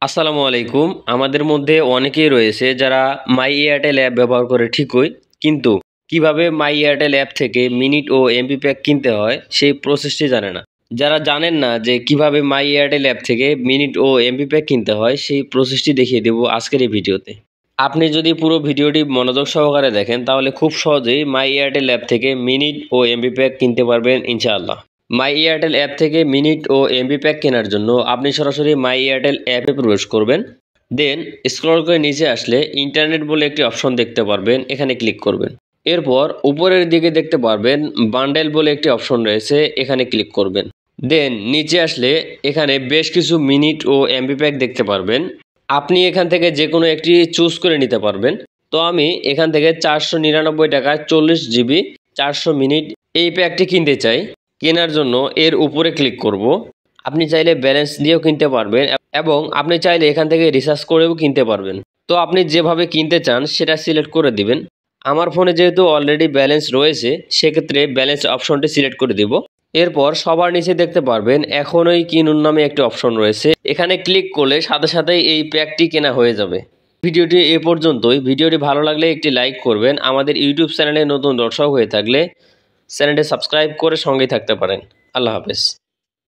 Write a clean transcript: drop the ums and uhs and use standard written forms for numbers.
আসসালামু আলাইকুম। আমাদের মধ্যে অনেকেই রয়েছে যারা মাই এয়ারটেল অ্যাপ ব্যবহার করে ঠিকই, কিন্তু কিভাবে মাই এয়ারটেল অ্যাপ থেকে মিনিট ও এমবি প্যাক কিনতে হয় সেই প্রসেসটি জানে না। যারা জানেন না যে কিভাবে মাই এয়ারটেল অ্যাপ থেকে মিনিট ও এমবি প্যাক কিনতে হয় সেই প্রসেসটি দেখিয়ে দেব আজকের এই ভিডিওতে। আপনি যদি পুরো ভিডিওটি মনোযোগ সহকারে দেখেন তাহলে খুব সহজেই মাই এয়ারটেল অ্যাপ থেকে মিনিট ও এমবি প্যাক কিনতে পারবেন ইনশাআল্লাহ। মাই এয়ারটেল অ্যাপ থেকে মিনিট ও এমবি প্যাক কেনার জন্য আপনি সরাসরি মাই এয়ারটেল অ্যাপে প্রবেশ করবেন। দেন স্ক্রল করে নিচে আসলে ইন্টারনেট বলে একটি অপশন দেখতে পারবেন, এখানে ক্লিক করবেন। এরপর উপরের দিকে দেখতে পারবেন বান্ডেল বলে একটি অপশন রয়েছে, এখানে ক্লিক করবেন। দেন নিচে আসলে এখানে বেশ কিছু মিনিট ও এমবি প্যাক দেখতে পারবেন। আপনি এখান থেকে যে কোনো একটি চুজ করে নিতে পারবেন। তো আমি এখান থেকে 499 টাকায় 40 জিবি 400 মিনিট এই প্যাকটি কিনতে চাই। কেনার জন্য এর উপরে ক্লিক করব। আপনি চাইলে ব্যালেন্স দিয়েও কিনতে পারবেন এবং আপনি চাইলে এখান থেকে রিচার্জ করেও কিনতে পারবেন। তো আপনি যেভাবে কিনতে চান সেটা সিলেক্ট করে দিবেন। আমার ফোনে যেহেতু অলরেডি ব্যালেন্স রয়েছে সেক্ষেত্রে ব্যালেন্স অপশনটি সিলেক্ট করে দিব। এরপর সবার নিচে দেখতে পারবেন এখনই কিনুন নামে একটি অপশন রয়েছে, এখানে ক্লিক করলে সাথে সাথেই এই প্যাকটি কেনা হয়ে যাবে। ভিডিওটি এ পর্যন্তই। ভিডিওটি ভালো লাগলে একটি লাইক করবেন। আমাদের ইউটিউব চ্যানেলে নতুন দর্শক হয়ে থাকলে চ্যানেলটি সাবস্ক্রাইব করে সঙ্গেই থাকতে পারেন। আল্লাহ হাফেজ।